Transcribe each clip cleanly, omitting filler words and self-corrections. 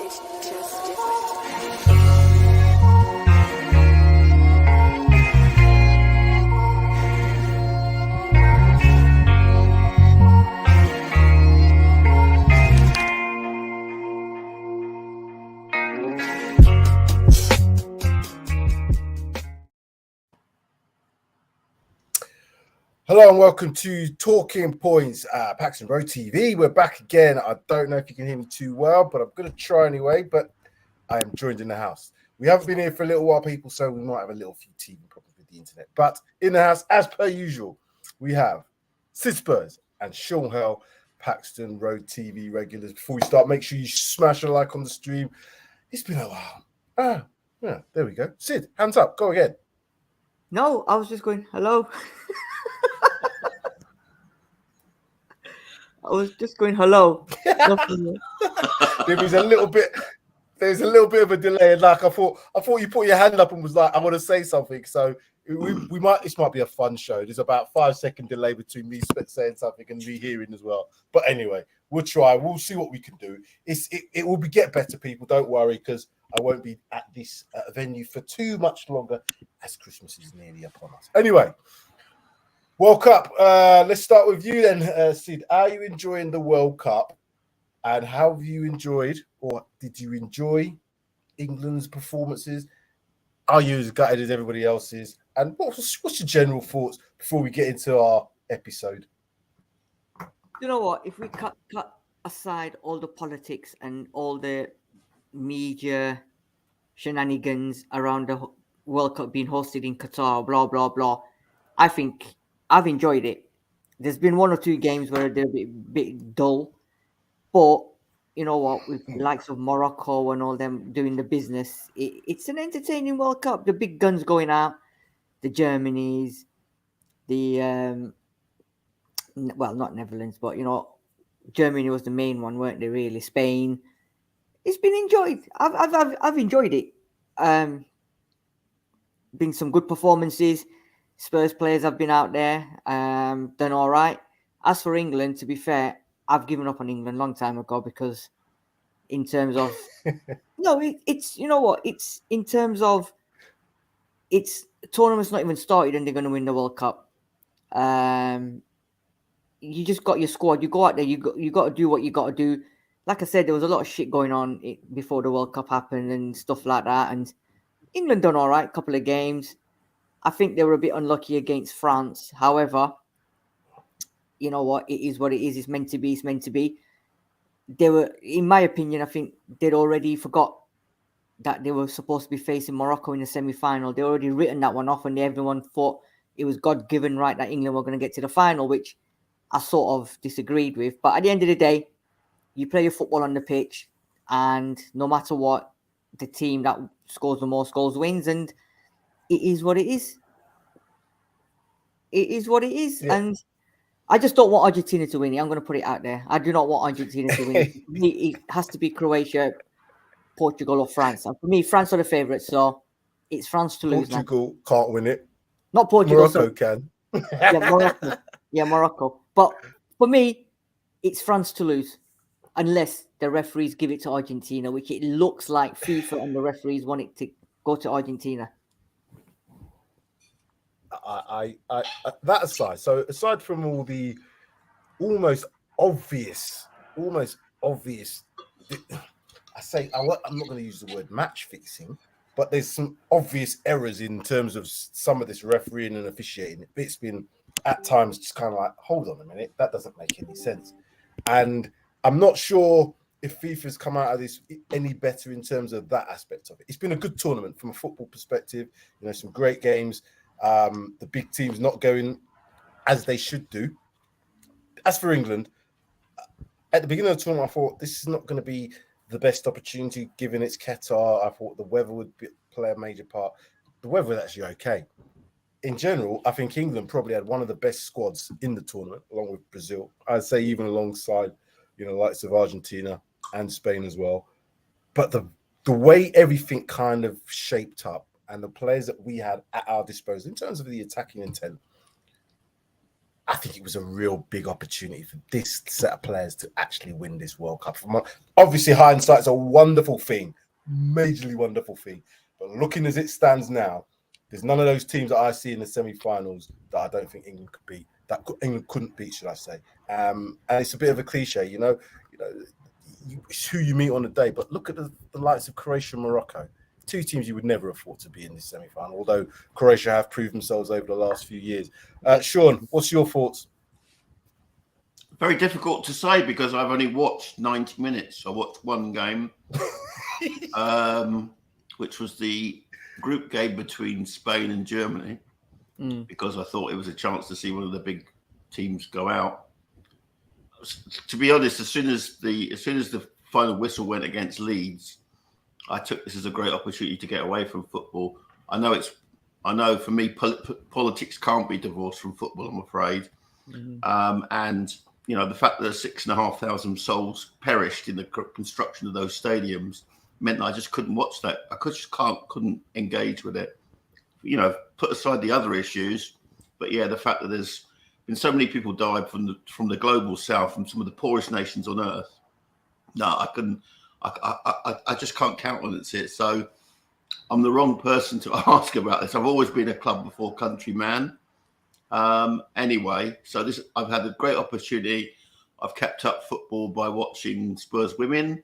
It's just different. Hello and welcome to Talking Points at Paxton Road TV. We're back again. I don't know if you can hear me too well, but I'm going to try anyway. But I am joined in the house. We haven't been here for a little while, people, so we might have a little few teething problems with the internet. But in the house, as per usual, we have Sid Spurs and Sean Hell, Paxton Road TV regulars. Before we start, make sure you smash a like on the stream. It's been a while. Yeah, there we go. Sid, hands up. Go again. No, I was just going, hello. I was just going, hello. There's a little bit of a delay. Like I thought you put your hand up and was like, I want to say something. So this might be a fun show. There's about 5-second delay between me saying something and me hearing as well. But anyway, we'll try. We'll see what we can do. It will get better, people. Don't worry, because I won't be at this venue for too much longer as Christmas is nearly upon us. Anyway. World Cup. Let's start with you then, Sid. Are you enjoying the World Cup? And how have you enjoyed, or did you enjoy England's performances? Are you as gutted as everybody else is? And what's your general thoughts before we get into our episode? You know what? If we cut aside all the politics and all the media shenanigans around the World Cup being hosted in Qatar, blah, blah, blah, I think I've enjoyed it. There's been one or two games where they're a bit dull, but you know what? With the likes of Morocco and all them doing the business, it's an entertaining World Cup. The big guns going out, the Germanys, the not Netherlands, but Germany was the main one, weren't they? Really, Spain. It's been enjoyed. I've enjoyed it. Been some good performances. Spurs players have been out there, done all right. As for England, to be fair, I've given up on England a long time ago because in terms of... it's, you know what? It's in terms of... It's tournament's not even started and they're going to win the World Cup. You just got your squad. You go out there, you got to do what you got to do. Like I said, there was a lot of shit going on before the World Cup happened and stuff like that. And England done all right, couple of games. I think they were a bit unlucky against France. However, you know what? It is what it is. It's meant to be. It's meant to be. They were, in my opinion, I think they'd already forgot that they were supposed to be facing Morocco in the semi-final. They already written that one off and everyone thought it was God-given right that England were going to get to the final, which I sort of disagreed with. But at the end of the day, you play your football on the pitch and no matter what, the team that scores the most goals wins, and it is what it is. It is what it is. Yeah. And I just don't want Argentina to win it. I'm going to put it out there. I do not want Argentina to win it. It has to be Croatia, Portugal, or France. And for me, France are the favourites, so it's France to lose. Portugal can't win it. Not Portugal. Morocco can. Morocco. But for me, it's France to lose. Unless the referees give it to Argentina, which it looks like FIFA and the referees want it to go to Argentina. I that aside, so aside from all the almost obvious, I'm not going to use the word match fixing, but there's some obvious errors in terms of some of this refereeing and officiating. It's been at times just kind of like, hold on a minute, that doesn't make any sense. And I'm not sure if FIFA's come out of this any better in terms of that aspect of it. It's been a good tournament from a football perspective, some great games. The big teams not going as they should do. As for England, at the beginning of the tournament, I thought this is not going to be the best opportunity given it's Qatar. I thought the weather would play a major part. The weather was actually okay. In general, I think England probably had one of the best squads in the tournament, along with Brazil. I'd say even alongside, likes of Argentina and Spain as well. But the way everything kind of shaped up and the players that we had at our disposal in terms of the attacking intent, I think it was a real big opportunity for this set of players to actually win this World Cup. Obviously, hindsight's a wonderful thing, majorly wonderful thing. But looking as it stands now, there's none of those teams that I see in the semi-finals that I don't think England could beat. England couldn't beat, should I say? And it's a bit of a cliche, it's who you meet on the day. But look at the likes of Croatia and Morocco. Two teams you would never have thought to be in this semi-final, although Croatia have proved themselves over the last few years. Sean, what's your thoughts? Very difficult to say because I've only watched 90 minutes. I watched one game, which was the group game between Spain and Germany, because I thought it was a chance to see one of the big teams go out. To be honest, as soon as the final whistle went against Leeds, I took this as a great opportunity to get away from football. I know for me, politics can't be divorced from football, I'm afraid. And, the fact that 6,500 souls perished in the construction of those stadiums meant that I just couldn't watch that. I couldn't engage with it. Put aside the other issues, but yeah, the fact that there's been so many people died from the global south, from some of the poorest nations on earth. No, I couldn't. I just can't countenance it. So I'm the wrong person to ask about this. I've always been a club before country man. Anyway, so I've had a great opportunity. I've kept up football by watching Spurs women.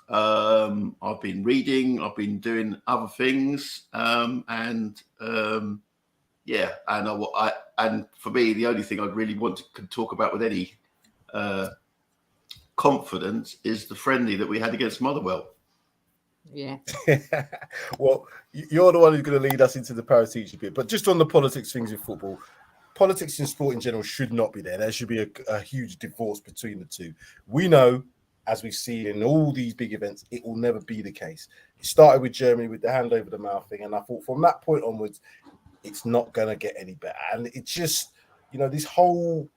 I've been reading. I've been doing other things. And for me, the only thing I'd really want to talk about with any confidence is the friendly that we had against Motherwell. Yeah. Well, you're the one who's going to lead us into the Paratici bit. But just on the politics things in football, politics in sport in general should not be there. There should be a huge divorce between the two. We know, as we see in all these big events, it will never be the case. It started with Germany with the hand over the mouth thing, and I thought from that point onwards, it's not going to get any better. And it's just, this whole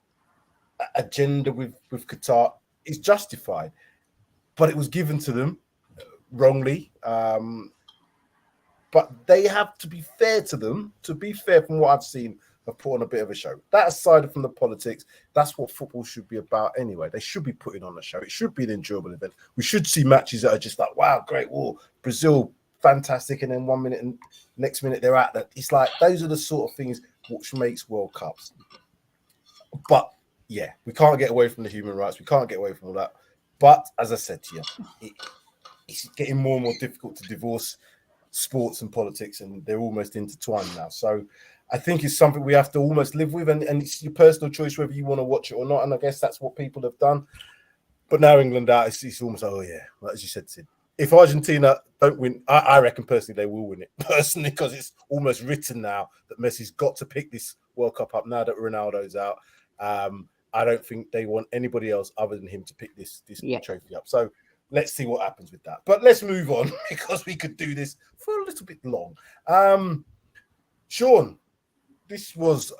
agenda with Qatar is justified, but it was given to them wrongly. But they have to be fair to them. To be fair, from what I've seen, have put on a bit of a show. That aside from the politics, that's what football should be about anyway. They should be putting on a show. It should be an enjoyable event. We should see matches that are just like, wow, great war. Brazil, fantastic. And then 1 minute and next minute they're at that. It's like, those are the sort of things which makes World Cups. But yeah, we can't get away from the human rights. We can't get away from all that. But as I said to you, it's getting more and more difficult to divorce sports and politics, and they're almost intertwined now. So I think it's something we have to almost live with, and it's your personal choice whether you want to watch it or not. And I guess that's what people have done. But now England out, it's almost, oh yeah, as you said, Sid. If Argentina don't win, I reckon personally they will win it. Personally, because it's almost written now that Messi's got to pick this World Cup up now that Ronaldo's out. I don't think they want anybody else other than him to pick this trophy up. So let's see what happens with that. But let's move on because we could do this for a little bit long. Sean, this was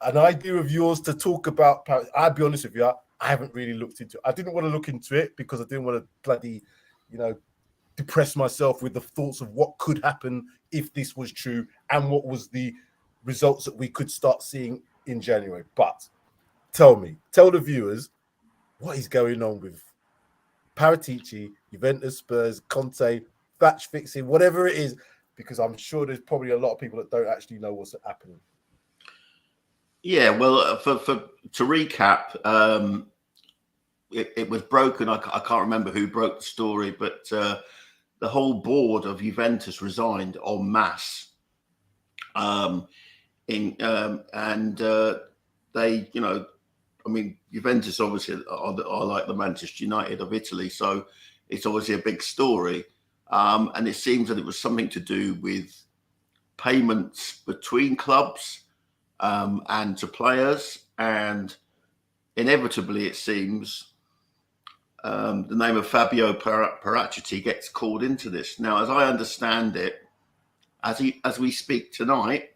an idea of yours to talk about. I'll be honest with you, I haven't really looked into it. I didn't want to look into it because I didn't want to bloody, depress myself with the thoughts of what could happen if this was true and what was the results that we could start seeing in January. But tell the viewers what is going on with Paratici, Juventus, Spurs, Conte, batch fixing, whatever it is, because I'm sure there's probably a lot of people that don't actually know what's happening. Yeah, well, to recap, it was broken. I can't remember who broke the story, but the whole board of Juventus resigned en masse. They, Juventus obviously are like the Manchester United of Italy, so it's obviously a big story. And it seems that it was something to do with payments between clubs and to players, and inevitably it seems the name of Fabio Paratici gets called into this. Now, as I understand it, as we speak tonight,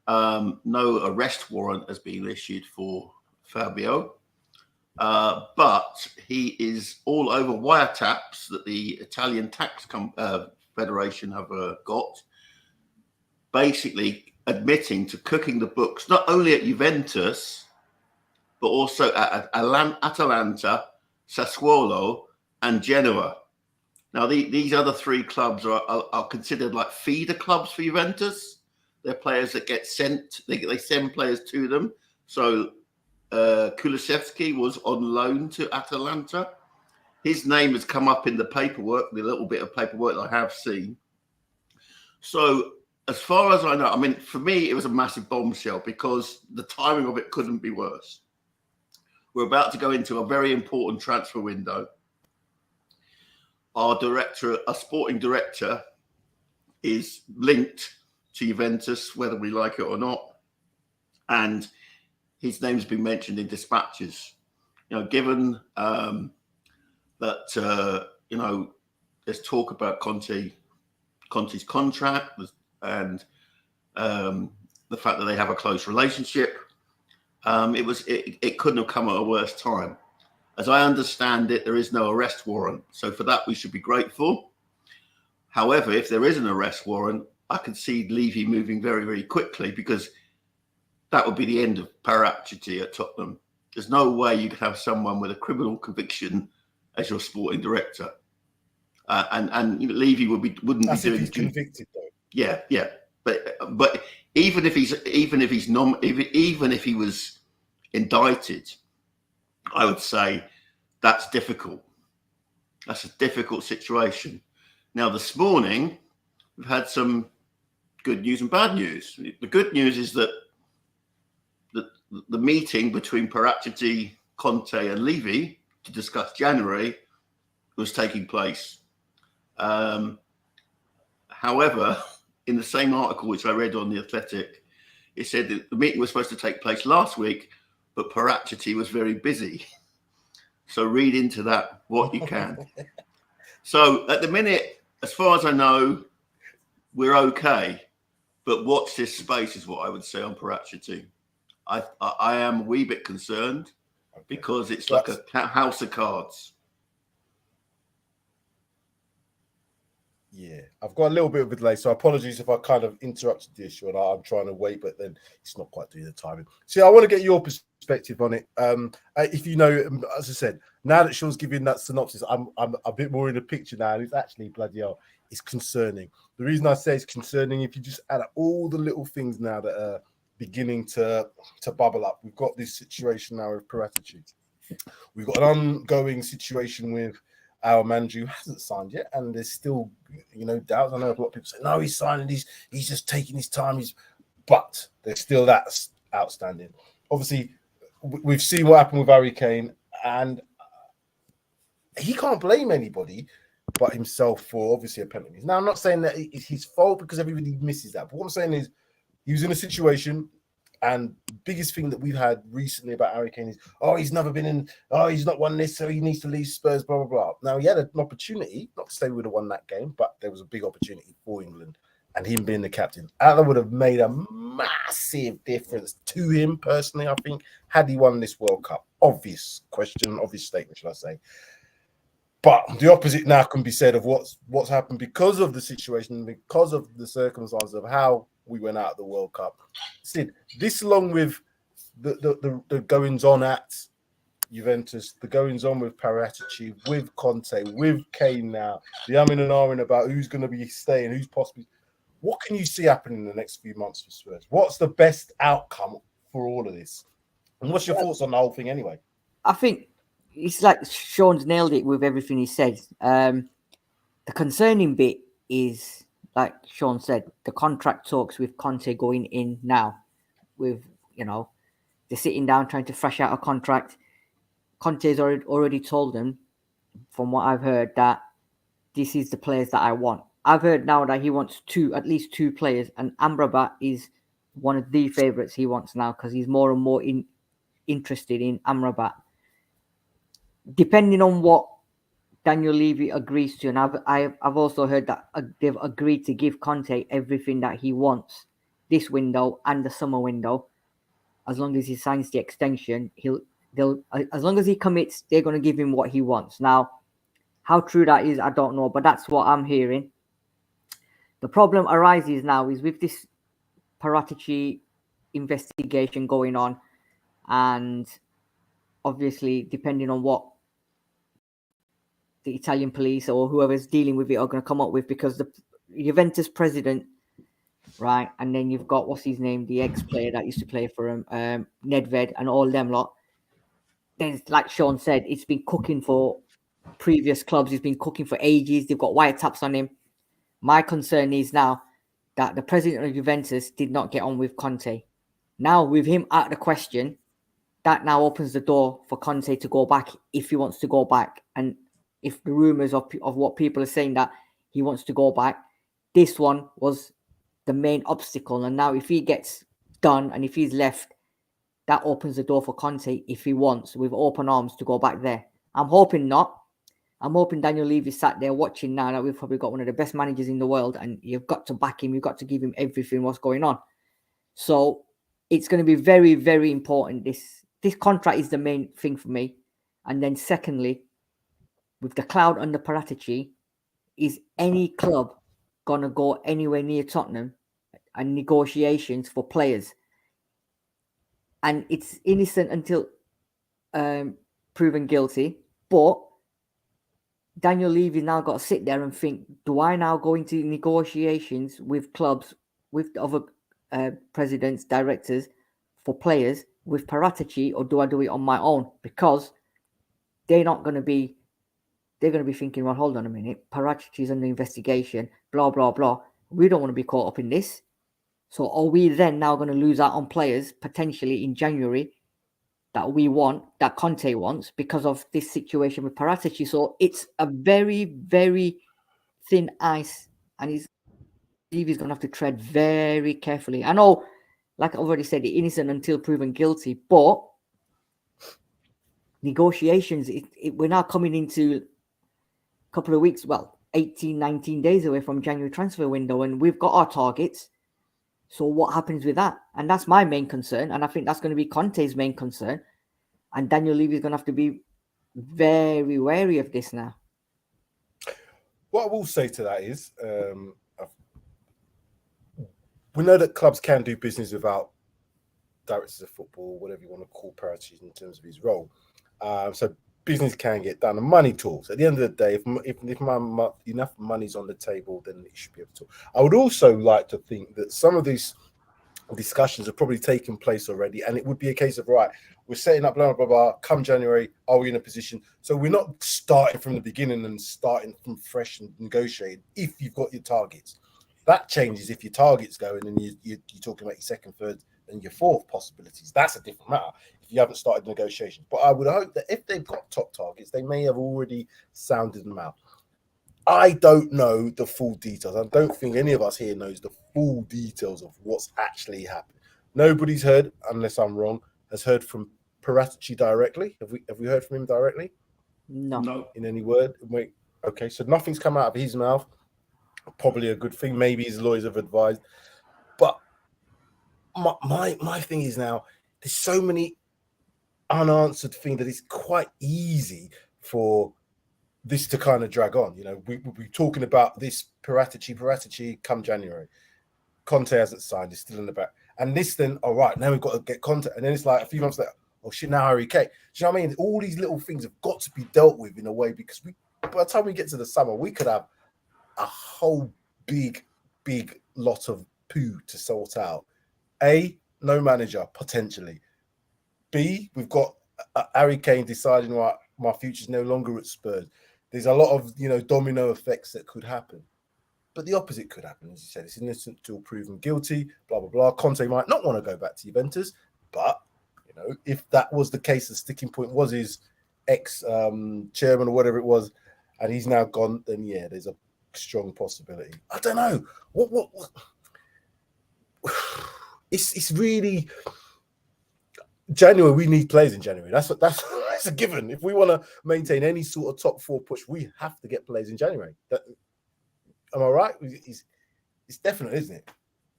no arrest warrant has been issued for Fabio, but he is all over wiretaps that the Italian tax federation have got, basically admitting to cooking the books, not only at Juventus, but also at Atalanta, Sassuolo, and Genoa. Now, these other three clubs are considered like feeder clubs for Juventus. They're players that get sent. They send players to them. So Kulusevski was on loan to Atalanta. His name has come up in the paperwork, the little bit of paperwork I have seen. So as far as I know, I mean, for me, it was a massive bombshell because the timing of it couldn't be worse. We're about to go into a very important transfer window. Our sporting director, is linked to Juventus, whether we like it or not. And his name's been mentioned in dispatches. You know, given that, you know, there's talk about Conte's contract and the fact that they have a close relationship, it couldn't have come at a worse time. As I understand it, there is no arrest warrant. So for that, we should be grateful. However, if there is an arrest warrant, I could see Levy moving very, very quickly because that would be the end of Paratici at Tottenham. There's no way you could have someone with a criminal conviction as your sporting director. And Levy wouldn't be doing. If he's convicted, though. Yeah. But even if he was indicted, I would say that's difficult. That's a difficult situation. Now, this morning, we've had some good news and bad news. The good news is that the meeting between Paratici, Conte, and Levy to discuss January was taking place. However, in the same article which I read on The Athletic, it said that the meeting was supposed to take place last week, but Paratici was very busy. So read into that what you can. So at the minute, as far as I know, we're okay. But watch this space is what I would say on Paratici. I am a wee bit concerned because it's like a house of cards. Yeah, I've got a little bit of a delay, so apologies if I kind of interrupted the issue and I'm trying to wait, but then it's not quite doing the timing. See, I want to get your perspective on it. If you know, as I said, now that Sean's giving that synopsis, I'm a bit more in the picture now, and it's actually bloody hell, it's concerning. The reason I say it's concerning, if you just add up all the little things now that are beginning to bubble up, we've got this situation now with Paratici. We've got an ongoing situation with our manager who hasn't signed yet, and there's still, doubts. I know a lot of people say, no, he's signing, he's just taking his time. But there's still that outstanding. Obviously, we've seen what happened with Harry Kane, and he can't blame anybody but himself for obviously a penalty. Now, I'm not saying that it's his fault because everybody misses that. But what I'm saying is he was in a situation. And biggest thing that we've had recently about Harry Kane is, he's never been in, he's not won this, so he needs to leave Spurs, blah, blah, blah. Now, he had an opportunity, not to say we would have won that game, but there was a big opportunity for England. And him being the captain, that would have made a massive difference to him personally, I think, had he won this World Cup. Obvious question, obvious statement, should I say. But the opposite now can be said of what's happened because of the situation, because of the circumstances of how we went out of the World Cup. Sid, this along with the goings on at Juventus, the goings on with Paratici, with Conte, with Kane now, the umming and ahhing about who's going to be staying, who's possibly. What can you see happening in the next few months for Spurs? What's the best outcome for all of this? And what's your thoughts on the whole thing anyway? I think it's like Sean's nailed it with everything he said. The concerning bit is, like Sean said, the contract talks with Conte going in now. With, they're sitting down trying to fresh out a contract. Conte's already told them, from what I've heard, that this is the players that I want. I've heard now that he wants at least two players, and Amrabat is one of the favourites he wants now because he's more and more interested in Amrabat. Depending on what Daniel Levy agrees to, and I've also heard that they've agreed to give Conte everything that he wants this window and the summer window. As long as he signs the extension, as long as he commits, they're going to give him what he wants. Now, how true that is, I don't know, but that's what I'm hearing. The problem arises now is with this Paratici investigation going on, and obviously, depending on what the Italian police or whoever's dealing with it are going to come up with, because the Juventus president, right, and then you've got, what's his name, the ex-player that used to play for him, Nedved, and all them lot. There's, like Sean said, it's been cooking for previous clubs. He's been cooking for ages. They've got wiretaps on him. My concern is now that the president of Juventus did not get on with Conte. Now, with him out of the question, that now opens the door for Conte to go back if he wants to go back. And if the rumours of what people are saying that he wants to go back, this one was the main obstacle. And now if he gets done and if he's left, that opens the door for Conte, if he wants, with open arms, to go back there. I'm hoping not. I'm hoping Daniel Levy sat there watching now that we've probably got one of the best managers in the world, and you've got to back him. You've got to give him everything what's going on. So it's going to be very, very important. This contract is the main thing for me. And then secondly, with the cloud under Paratici, is any club going to go anywhere near Tottenham and negotiations for players? And it's innocent until proven guilty. But Daniel Levy now got to sit there and think, do I now go into negotiations with clubs, with the other presidents, directors for players with Paratici, or do I do it on my own? Because they're going to be thinking, well, hold on a minute, Paratici's under investigation, blah, blah, blah. We don't want to be caught up in this. So are we then now going to lose out on players potentially in January that we want, that Conte wants, because of this situation with Paratici? So it's a very, very thin ice, and he's going to have to tread very carefully. I know, like I already said, innocent until proven guilty, but negotiations, we're now coming into a couple of weeks, 18, 19 days away from January transfer window, and we've got our targets. So what happens with that? And that's my main concern. And I think that's going to be Conte's main concern. And Daniel Levy is going to have to be very wary of this now. What I will say to that is, we know that clubs can do business without directors of football, whatever you want to call Paratici in terms of his role. So business can get done, and money talks. At the end of the day, if enough money's on the table, then it should be able to talk. I would also like to think that some of these discussions have probably taken place already, and it would be a case of, right, we're setting up blah, blah, blah, come January, are we in a position? So we're not starting from the beginning and starting from fresh and negotiating if you've got your targets. That changes if your target's going and you're talking about your second, third, and your fourth possibilities. That's a different matter if you haven't started negotiations. But I would hope that if they've got top targets, they may have already sounded them out. I don't know the full details. I don't think any of us here knows the full details of what's actually happened. Nobody's heard, unless I'm wrong, has heard from Paratici directly. Have we heard from him directly? No. In any word? Wait. Okay, so nothing's come out of his mouth. Probably a good thing. Maybe his lawyers have advised. But my thing is now, there's so many unanswered things that it's quite easy for this to kind of drag on. You know, we're talking about this Paratici come January. Conte hasn't signed, he's still in the back. And this then, all right, now we've got to get Conte. And then it's like a few months later, oh shit, now Harry Kane. Do you know what I mean? All these little things have got to be dealt with in a way, because by the time we get to the summer, we could have a whole big lot of poo to sort out. A, no manager, potentially. B, we've got Harry Kane deciding, right, my future's no longer at Spurs. There's a lot of, domino effects that could happen. But the opposite could happen, as you said. It's innocent until proven guilty, blah, blah, blah. Conte might not want to go back to Juventus, but, if that was the case, the sticking point was his ex-chairman or whatever it was, and he's now gone, then, yeah, there's a strong possibility. I don't know. What? It's really... January, we need players in January. That's a given. If we want to maintain any sort of top four push, we have to get players in January. Am I right? It's definite, isn't it?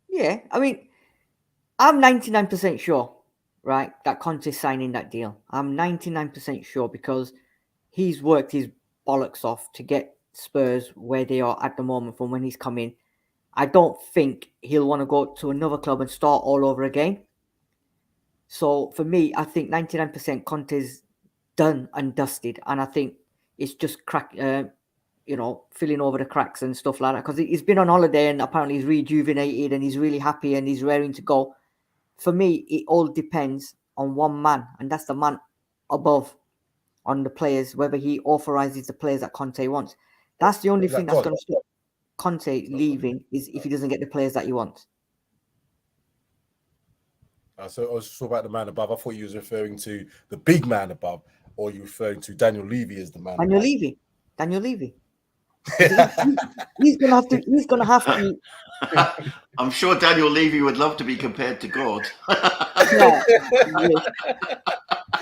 Yeah, I mean, I'm 99% sure, right, that Conte's signing that deal. I'm 99% sure, because he's worked his bollocks off to get Spurs where they are at the moment from when he's come in. I don't think he'll want to go to another club and start all over again. So for me, I think 99% Conte's done and dusted, and I think it's just filling over the cracks and stuff like that, because he's been on holiday and apparently he's rejuvenated and he's really happy and he's raring to go. For me, it all depends on one man, and that's the man above, on the players, whether he authorizes the players that Conte wants. That's the only thing that's going to stop Conte leaving, is if he doesn't get the players that he wants. So I was talking about the man above. I thought you was referring to the big man above, or you referring to Daniel Levy as the man Daniel above. Levy. He's gonna have to. I'm sure Daniel Levy would love to be compared to God. Yeah,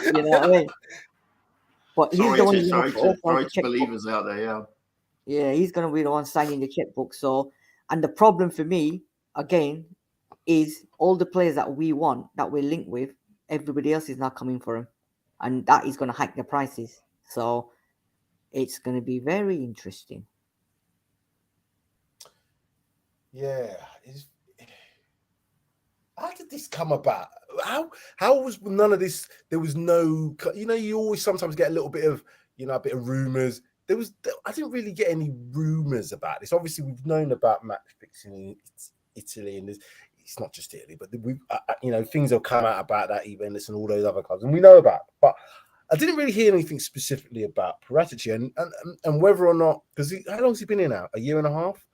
you know what I mean? But he's the one. Sorry to believers out there. Yeah. Yeah, he's gonna be the one signing the checkbook. So, and the problem for me again is all the players that we want, that we're linked with, everybody else is now coming for him, and that is gonna hike the prices. So, it's gonna be very interesting. Yeah. How did this come about? How was none of this? There was no, you always sometimes get a little bit of, a bit of rumors. I didn't really get any rumors about this. Obviously, we've known about match fixing in Italy, and it's not just Italy, but things have come out about that, Juventus and all those other clubs, and we know about it. But I didn't really hear anything specifically about Paratici and whether or not, because how long has he been here now? A year and a half?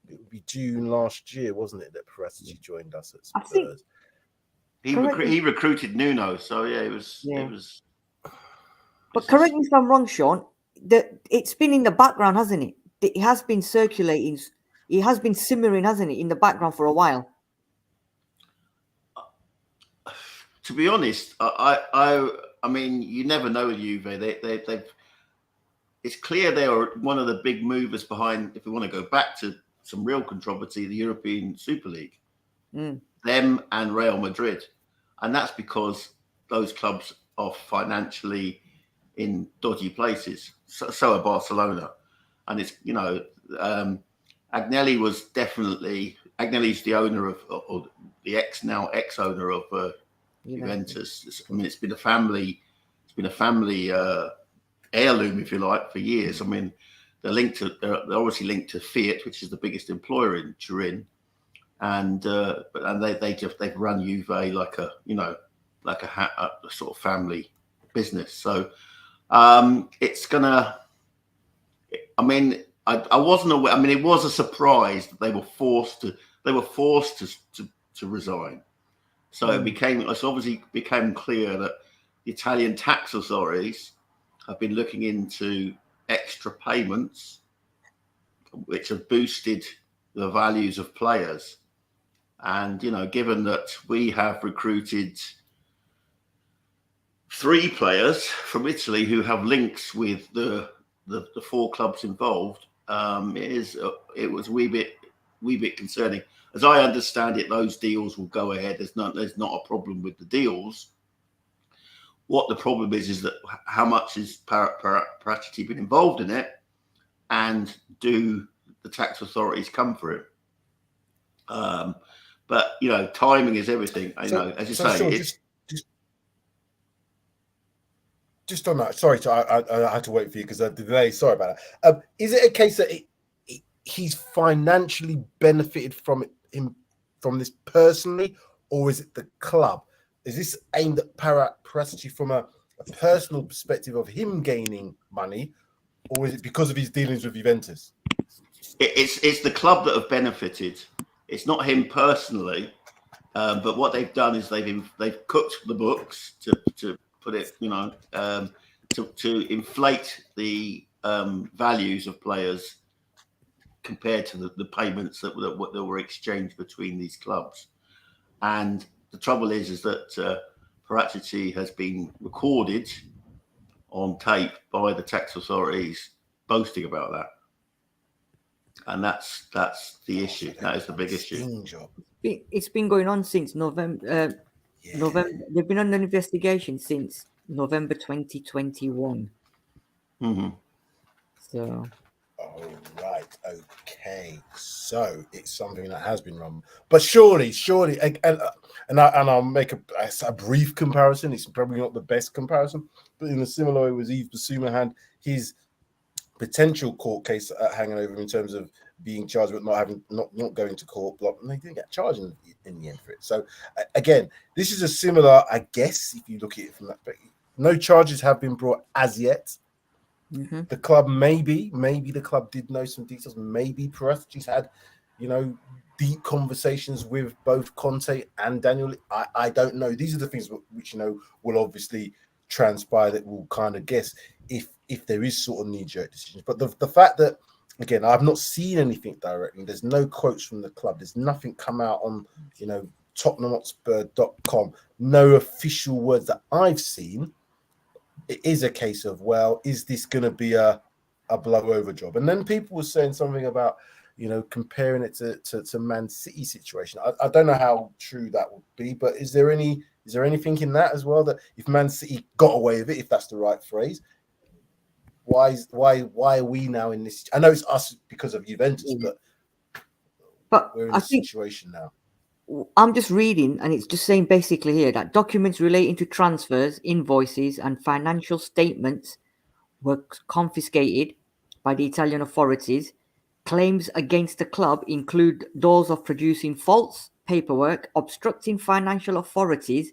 It would be June last year, wasn't it, that Paratici joined us at Spurs? He recruited Nuno, so yeah, it was. But correct me if I'm wrong, Sean. It's been in the background, hasn't it? It has been circulating. It has been simmering, hasn't it, in the background for a while? To be honest, I mean, you never know with Juve. They've. It's clear they are one of the big movers behind. If we want to go back to some real controversy, the European Super League, them and Real Madrid, and that's because those clubs are financially in dodgy places. So are Barcelona, and it's Agnelli was definitely Agnelli's the owner of, or the ex-owner of Juventus. I mean, it's been a family heirloom, if you like, for years. I mean, they're obviously linked to Fiat, which is the biggest employer in Turin, and they've run Juve like a sort of family business. So it's gonna. I mean, I wasn't aware. I mean, it was a surprise that they were forced to resign. So it obviously became clear that the Italian tax authorities have been looking into extra payments, which have boosted the values of players. And, given that we have recruited 3 players from Italy who have links with the 4 clubs involved, it was a wee bit concerning. As I understand it, those deals will go ahead. There's not a problem with the deals. What the problem is that how much is Paratici been involved in it, and do the tax authorities come for it? But timing is everything. I know, as you say. Sure, just on that. Sorry, I had to wait for you because of the delay. Sorry about that. Is it a case that he's financially benefited from this personally, or is it the club? Is this aimed at Paratici from a personal perspective of him gaining money, or is it because of his dealings with Juventus? It's the club that have benefited. It's not him personally, but what they've done is they've cooked the books to put it, to inflate the values of players compared to the payments that were exchanged between these clubs. And the trouble is that Paratici has been recorded on tape by the tax authorities boasting about that, and that's the issue. That is the big issue. It's been going on since November. November. They've been under investigation since November 2021. So. Oh, right. Okay. So it's something that has been wrong. But surely, and I'll make a brief comparison. It's probably not the best comparison, in a similar way with Yves Bissouma had his potential court case hanging over him in terms of being charged with not going to court. But they didn't get charged in the end for it. So again, this is a similar, I guess, if you look at it from that perspective. No charges have been brought as yet. Mm-hmm. The club maybe the club did know some details. Maybe Paratici had, deep conversations with both Conte and Daniel. I don't know. These are the things which will obviously transpire, that we'll kind of guess if there is sort of knee-jerk decisions. But the fact that, again, I've not seen anything directly. There's no quotes from the club. There's nothing come out on TottenhamHotspur.com. No official words that I've seen. It is a case of, well, is this going to be a blow-over job? And then people were saying something about, comparing it to Man City situation. I don't know how true that would be, but is there anything in that as well, that if Man City got away with it, if that's the right phrase, why are we now in this? I know it's us because of Juventus, but we're in this situation now. I'm just reading, and it's just saying basically here that documents relating to transfers, invoices, and financial statements were confiscated by the Italian authorities. Claims against the club include those of producing false paperwork, obstructing financial authorities,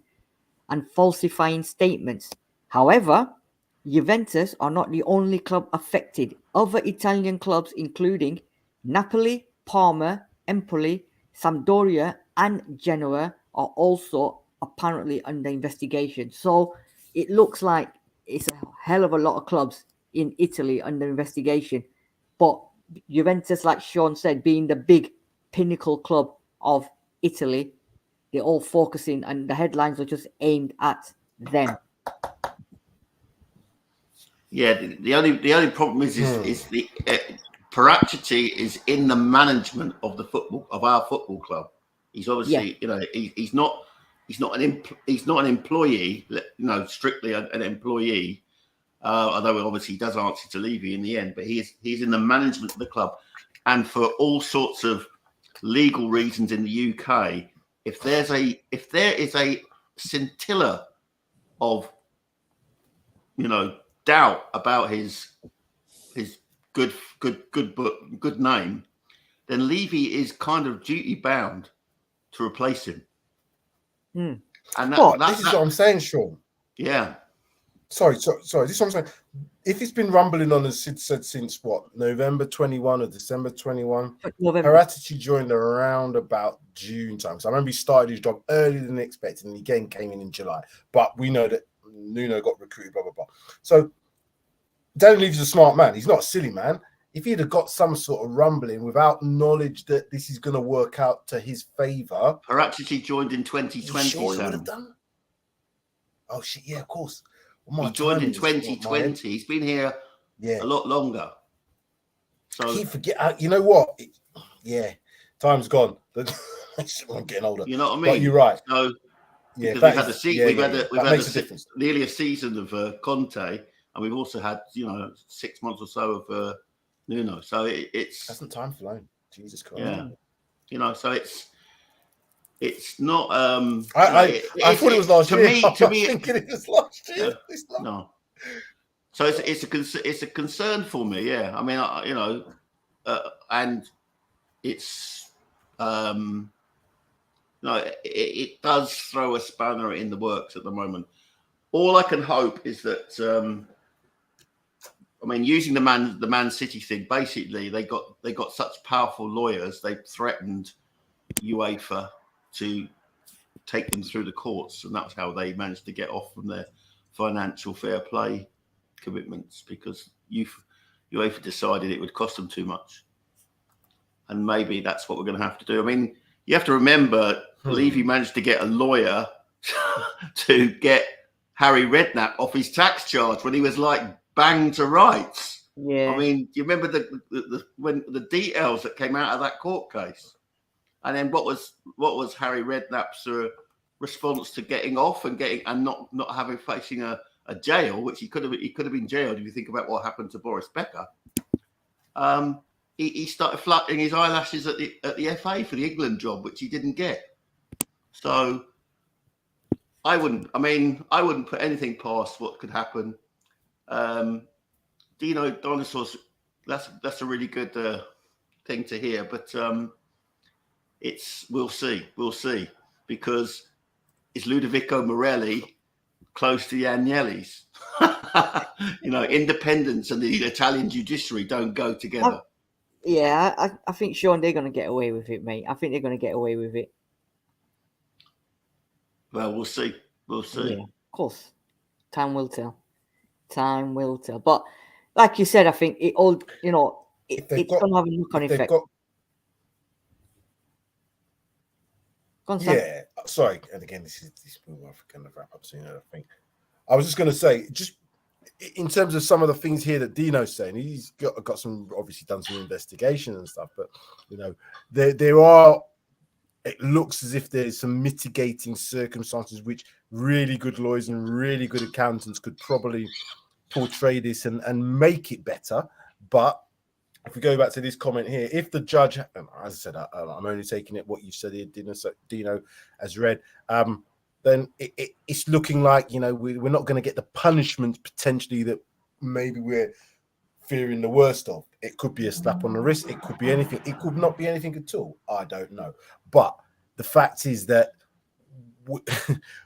and falsifying statements. However, Juventus are not the only club affected. Other Italian clubs, including Napoli, Parma, Empoli, Sampdoria, and Genoa, are also apparently under investigation. So it looks like it's a hell of a lot of clubs in Italy under investigation. But Juventus, like Sean said, being the big pinnacle club of Italy, they're all focusing, and the headlines are just aimed at them. Yeah, the only problem is the Paratici is in the management of our football club. He's obviously, he's not an employee, strictly an employee. Although obviously he does answer to Levy in the end, but he's in the management of the club, and for all sorts of legal reasons in the UK, if there is a scintilla of doubt about his good name, then Levy is kind of duty bound to replace him. Mm. And this is what I'm saying, Sean. Yeah. Sorry. This is what I'm saying. If it's been rumbling on, as Sid said, since what, November 21 or December 21, Paratici joined around about June time. So I remember he started his job earlier than expected, and he again came in July. But we know that Nuno got recruited, blah, blah, blah. So Daniel Levy's a smart man. He's not a silly man. If he'd have got some sort of rumbling without knowledge that this is going to work out to his favour. Paratici joined in 2020. Sure he would have done? Oh, shit, yeah, of course. He joined in 2020. He's been here a lot longer. So I keep forgetting. You know what? Time's gone. I'm getting older. You know what I mean? But you're right. So yeah, we've had difference. nearly a season of Conte, and we've also had 6 months or so of Nuno. So it's hasn't time flown. Jesus Christ. Yeah. So it's not. I thought it was last year. To me, thinking it was last year. Yeah, no. So it's a concern for me. Yeah, I mean, and it's it does throw a spanner in the works at the moment. All I can hope is that using the Man City thing, basically they got such powerful lawyers, they threatened UEFA to take them through the courts, and that's how they managed to get off from their financial fair play commitments, because UEFA decided it would cost them too much, and maybe that's what we're going to have to do. I mean, you have to remember, Levy managed to get a lawyer to get Harry Redknapp off his tax charge when he was like banged to rights. Yeah, I mean, do you remember the details that came out of that court case? And then what was Harry Redknapp's response to getting off and not facing a jail, which he could have been jailed if you think about what happened to Boris Becker. He started fluttering his eyelashes at the FA for the England job, which he didn't get. So I wouldn't put anything past what could happen. Dino Dinosaurs, that's a really good thing to hear, but we'll see, because is Ludovico Morelli close to the Agnellis? Independence and the Italian judiciary don't go together. I think, Sean, they're going to get away with it, mate. I think they're going to get away with it. Well, we'll see. Yeah, of course. Time will tell. But like you said, I think it all, it's going to have a knock-on effect. Yeah, sorry. And again, this will kind of wrap up soon, I think. I was just going to say, just in terms of some of the things here that Dino's saying, he's got some, obviously done some investigation and stuff, but there are, it looks as if there's some mitigating circumstances which really good lawyers and really good accountants could probably portray this and make it better. But if we go back to this comment here, if the judge, as I said, I'm only taking it what you said here, Dino has read, then it's looking like, we're not going to get the punishment potentially that maybe we're fearing the worst of. It could be a slap on the wrist. It could be anything. It could not be anything at all. I don't know. But the fact is that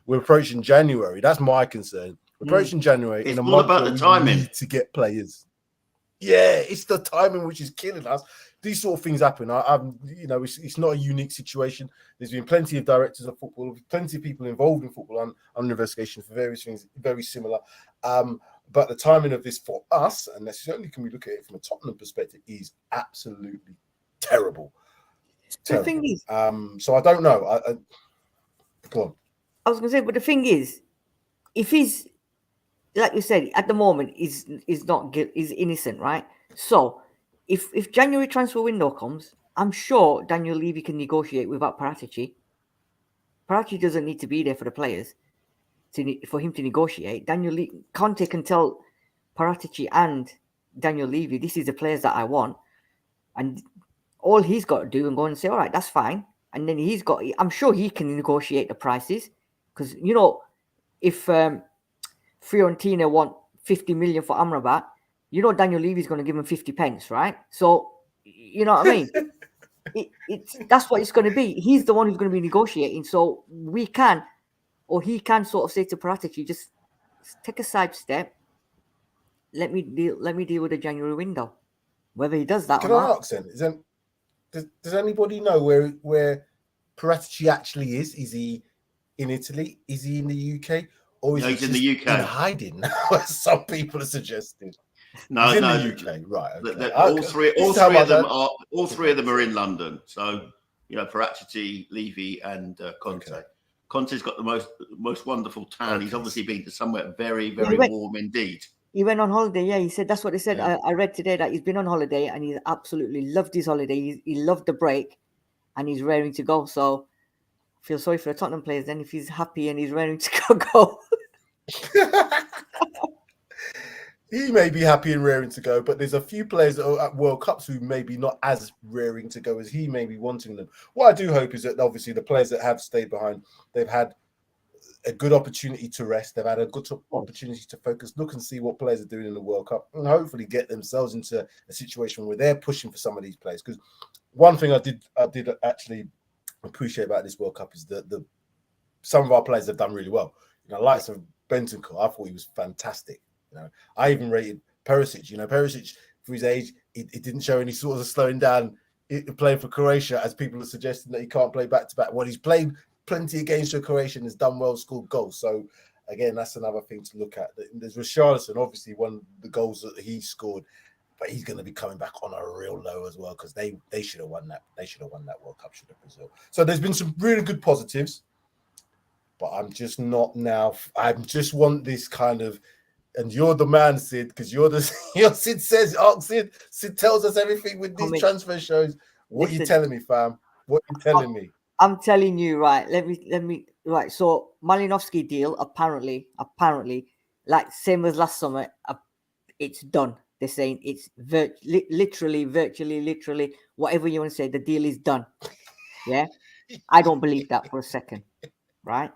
we're approaching January. That's my concern. We're approaching January. It's in a all month about where the timing. we need to get players. Yeah, it's the timing which is killing us. These sort of things happen. It's not a unique situation. There's been plenty of directors of football, plenty of people involved in football under investigation for various things, very similar. But the timing of this for us, and certainly can we look at it from a Tottenham perspective, is absolutely terrible. The thing is, so I don't know. Go on. I was going to say, but the thing is, if he's, like you said, at the moment is innocent, right? So if January transfer window comes, I'm sure Daniel Levy can negotiate without Paratici. Paratici doesn't need to be there for the players for him to negotiate. Conte can tell Paratici and Daniel Levy, this is the players that I want, and all he's got to do and go and say, all right, that's fine. And then I'm sure he can negotiate the prices, because if Fiorentina want 50 million for Amrabat, Daniel Levy's going to give him 50 pence, right? So, you know what I mean? That's what it's going to be. He's the one who's going to be negotiating. So he can sort of say to Paratici, just take a side step. Let me deal with the January window. Whether he does that Can or I not. ask then? Does anybody know where Paratici actually is? Is he in Italy? Is he in the UK? Or is he's in the UK. In hiding now, as some people are suggesting? No, he's in the UK, right? Okay. All three of them are in London. So Paratici, Levy, and Conte. Okay. Conte's got the most wonderful tan. Okay. He's obviously been to somewhere very, very warm indeed. He went on holiday. Yeah, he said that's what they said. Yeah. I read today that he's been on holiday and he absolutely loved his holiday. He loved the break, and he's raring to go. So I feel sorry for the Tottenham players then if he's happy and he's raring to go. He may be happy and raring to go, but there's a few players that are at World Cups who may be not as raring to go as he may be wanting them. What I do hope is that obviously the players that have stayed behind, they've had a good opportunity to rest. They've had a good opportunity to focus, look and see what players are doing in the World Cup, and hopefully get themselves into a situation where they're pushing for some of these players. Because one thing I did actually appreciate about this World Cup is that some of our players have done really well. Likes of Bentancur, I thought he was fantastic. I even rated Perisic. Perisic, for his age, it didn't show any sort of slowing down playing for Croatia, as people are suggesting that he can't play back-to-back. Well, he's played plenty of games for Croatia and has done well, scored goals. So, again, that's another thing to look at. There's Richarlison, obviously, one of the goals that he scored, but he's going to be coming back on a real low as well, because they should have won that. They should have won that World Cup, should have Brazil. So there's been some really good positives, but I'm just not now. I just want this kind of. And you're the man, Sid, because Sid says, Sid tells us everything with these transfer shows. What are you telling me, fam? What are you telling me? I'm telling you, right. Let me right. So Malinowski deal, apparently, like same as last summer, it's done. They're saying it's virtually, whatever you want to say, the deal is done. Yeah. I don't believe that for a second. Right.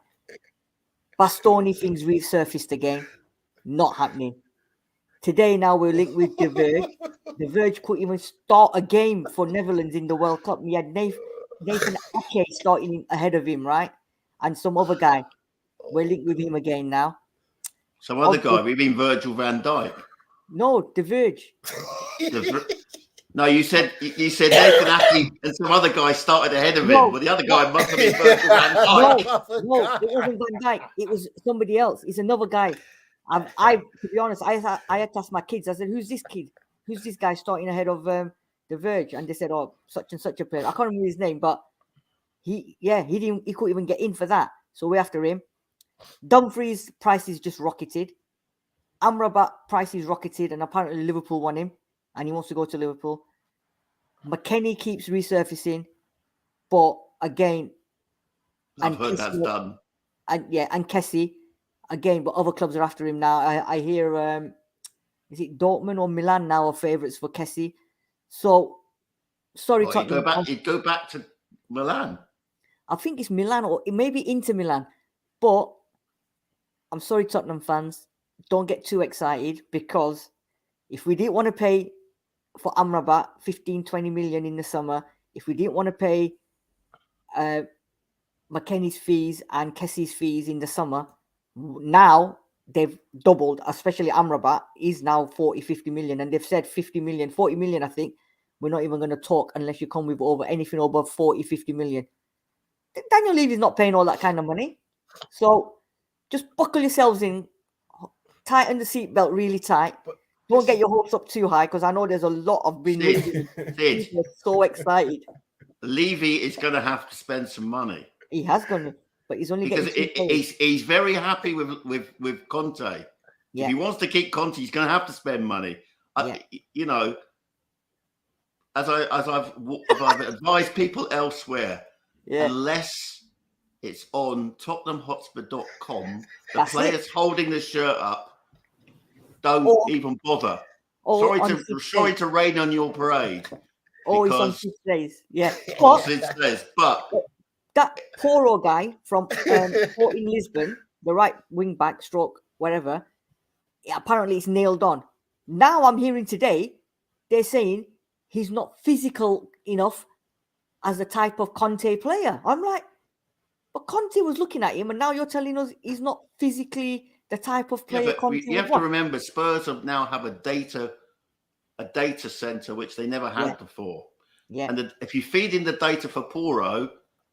Bastoni things resurfaced again. Not happening. Today now we're linked with De Verge. De Verge couldn't even start a game for Netherlands in the World Cup. We had Nathan Ake starting ahead of him, right? And some other guy. We're linked with him again now. Some other guy. We mean Virgil van Dijk. No, De Verge. No, you said Nathan Ake and some other guy started ahead of him. Well, the other guy must have been Virgil van Dijk. No, it wasn't Van Dijk. It was somebody else. It's another guy. To be honest, I had to ask my kids. I said, "Who's this kid? Who's this guy starting ahead of The Verge?" And they said, "Oh, such and such a player." I can't remember his name, but he couldn't even get in for that. So we're after him. Dumfries' price is just rocketed. Amrabat price is rocketed, and apparently Liverpool want him, and he wants to go to Liverpool. McKennie keeps resurfacing, but again, I've heard that's done. And Kessie again, but other clubs are after him now. I hear is it Dortmund or Milan now are favourites for Kessie? So sorry, Tottenham. He'd go back to Milan. I think it's Milan or maybe Inter Milan, but I'm sorry, Tottenham fans, don't get too excited, because if we didn't want to pay for Amrabat 15-20 million in the summer, if we didn't want to pay McKennie's fees and Kessie's fees in the summer, now they've doubled, especially Amrabat is now 40-50 million, and they've said 40 million, I think. We're not even going to talk unless you come with anything above 40-50 million. Daniel Levy's not paying all that kind of money. So just buckle yourselves in, tighten the seatbelt really tight. Don't get your hopes up too high, because I know there's a lot of people so excited. Levy is going to have to spend some money. He has gone to, but he's only because he's very happy with Conte. Yeah. If he wants to keep Conte, he's going to have to spend money. You know, as I've advised people elsewhere, unless it's on TottenhamHotspur.com, the players holding the shirt up don't even bother. Sorry to rain on your parade. It's on 6 days. Yeah. But that Poro guy from Sporting Lisbon, the right wing back stroke, whatever, apparently it's nailed on. Now I'm hearing today, they're saying he's not physical enough as the type of Conte player. I'm like, but Conte was looking at him, and now you're telling us he's not physically the type of player Conte you have to remember, Spurs now have a data center, which they never had before. Yeah. And if you feed in the data for Poro,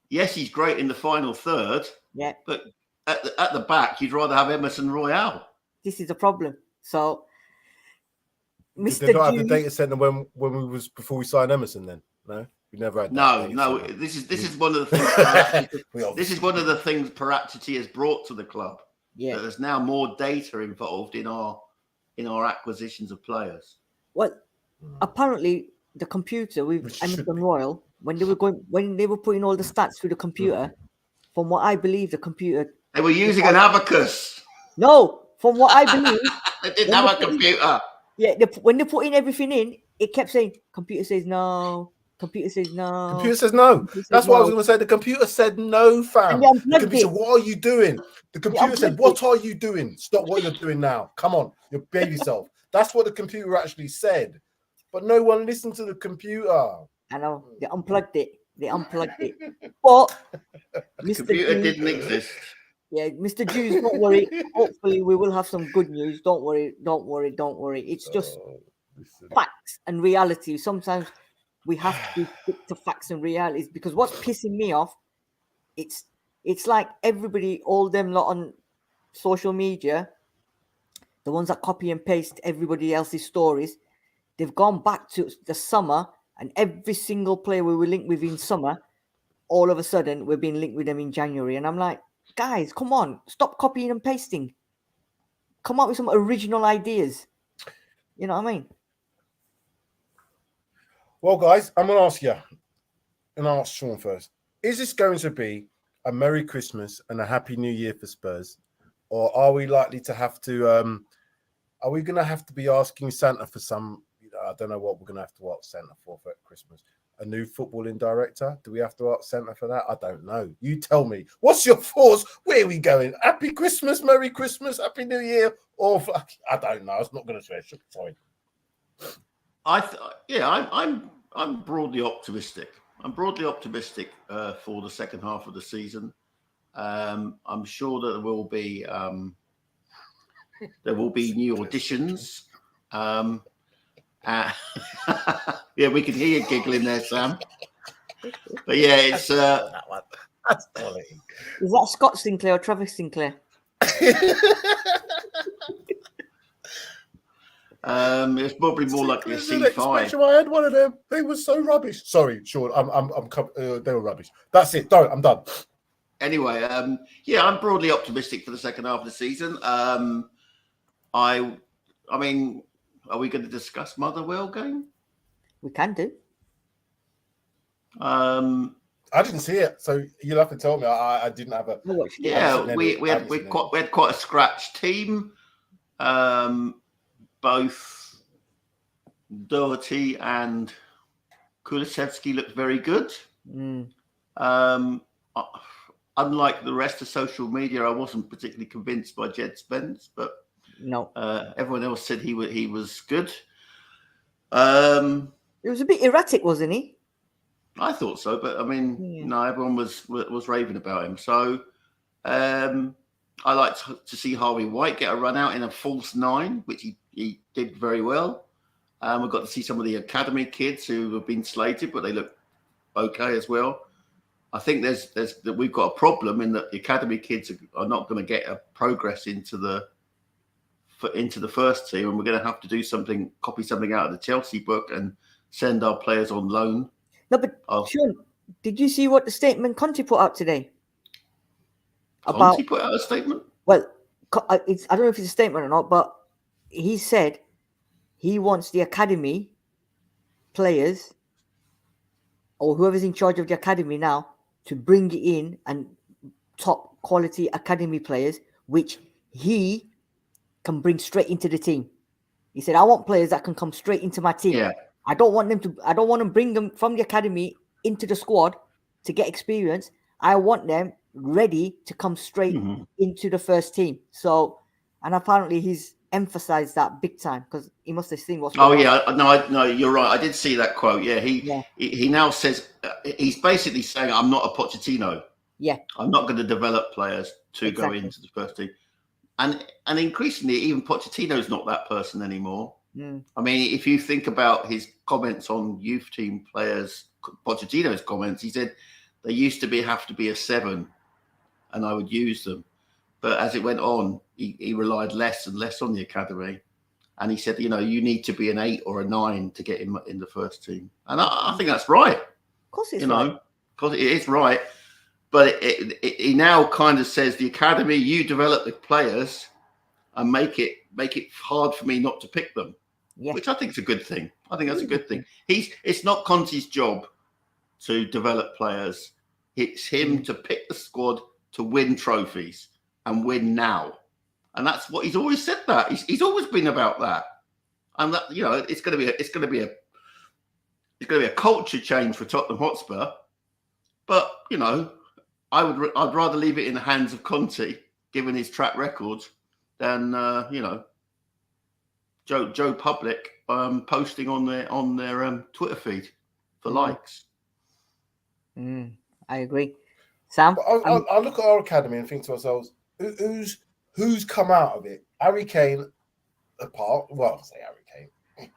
yes, he's great in the final third. Yeah. But at the back, you'd rather have Emerson Royale. This is a problem. So, Mr. Did they not have the data center before we signed Emerson? Then no, we never had. No. This is one of the things. This is one of the things Paratici has brought to the club. Yeah. There's now more data involved in our acquisitions of players. Well, apparently the computer with Emerson Royal, when they were putting all the stats through the computer, from what I believe, the computer they were using an abacus. No, from what I believe, they didn't have a computer. When they're putting everything in, it kept saying computer says no. Computer says no. Computer says no. That's what I was going to say. The computer said no, fam. The computer said, "What are you doing?" The computer said, "What are you doing? Stop what you're doing now. Come on, you behave yourself." That's what the computer actually said. But no one listened to the computer. I know. They unplugged it. But the computer didn't exist. Yeah, Mr. Jews, don't worry. Hopefully we will have some good news. Don't worry. It's just facts and reality. Sometimes we have to stick to facts and realities, because what's pissing me off, it's like everybody, all them lot on social media, the ones that copy and paste everybody else's stories, they've gone back to the summer, and every single player we were linked with in summer, all of a sudden we're being linked with them in January. And I'm like, guys, come on, stop copying and pasting. Come up with some original ideas. You know what I mean? Well, guys, I'm going to ask you, and I'll ask Sean first. Is this going to be a Merry Christmas and a Happy New Year for Spurs? Or are we likely to have to, are we going to have to be asking Santa for some, I don't know what we're going to have to ask Santa for Christmas. a new footballing director? Do we have to ask Centre for that? I don't know. You tell me. What's your thoughts? Where are we going? Happy Christmas, Merry Christmas, Happy New Year, or I don't know. I was not going to swear. Sorry. I'm broadly optimistic. I'm broadly optimistic for the second half of the season. I'm sure that there will be new auditions. Yeah, we can hear you giggling there, Sam. But yeah, it's that one. That's quality. Is that Scott Sinclair or Travis Sinclair? It's probably more like a C5. I had one of them. They were so rubbish. Sorry, Sean. They were rubbish. That's it. I'm done. Anyway, I'm broadly optimistic for the second half of the season. I mean, are we going to discuss Motherwell game? We can do. I didn't see it, so you'll have to tell me. I didn't have a. Yeah, we had quite a scratch team. Both Doherty and Kulusevski looked very good. Unlike the rest of social media, I wasn't particularly convinced by Jed Spence, but no, everyone else said he was good. It was a bit erratic, wasn't he? I thought so, but I mean, no, everyone was raving about him. So I like to see Harvey White get a run out in a false 9, which he did very well. We got to see some of the academy kids who have been slated, but they look okay as well. I think we've got a problem in that the academy kids are not going to get a progress into the first team, and we're going to have to do something, copy something out of the Chelsea book, and send our players on loan. No, but Sean, did you see what the statement Conte put out today? Conte put out a statement? Well, I don't know if it's a statement or not, but he said he wants the academy players or whoever's in charge of the academy now to bring in and top quality academy players, which he can bring straight into the team. He said, I want players that can come straight into my team. Yeah. I don't want to bring them from the academy into the squad to get experience. I want them ready to come straight into the first team. So, and apparently he's emphasized that big time because he must have seen what's going on. No, you're right. I did see that quote. Yeah, he now says he's basically saying, I'm not a Pochettino. Yeah, I'm not going to develop players to go into the first team. And increasingly, even Pochettino's not that person anymore. I mean, if you think about his comments on youth team players, Pochettino's comments, he said they used to have to be a 7, and I would use them. But as it went on, he relied less and less on the academy, and he said, you need to be an 8 or a 9 to get in the first team. And I think that's right. Of course, it's right. Because it is right. But he now kind of says the academy, you develop the players and make it hard for me not to pick them. Yeah. Which I think is a good thing. I think that's a good thing. It's not Conte's job to develop players. It's him to pick the squad to win trophies and win now. And that's what he's always said. That he's always been about that. And that it's going to be a culture change for Tottenham Hotspur. But I'd rather leave it in the hands of Conte, given his track record, than Joe Public posting on their Twitter feed for likes. I agree, Sam. I look at our academy and think to ourselves, who's come out of it? Harry Kane apart. Well, I'll say Harry Kane.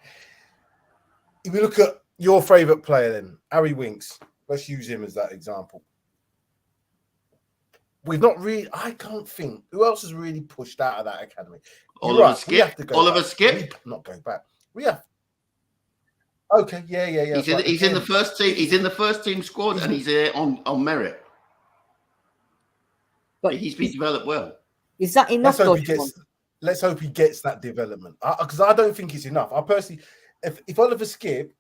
If we look at your favourite player, then Harry Winks. Let's use him as that example. We've not really. I can't think who else has really pushed out of that academy. Oliver Skip. Not going back. We have. Okay, yeah. He's in the first team. He's in the first team squad, and he's here on merit. But he's been developed well. Is that enough? Let's hope he gets that development. Because I don't think it's enough. I personally, if Oliver Skip,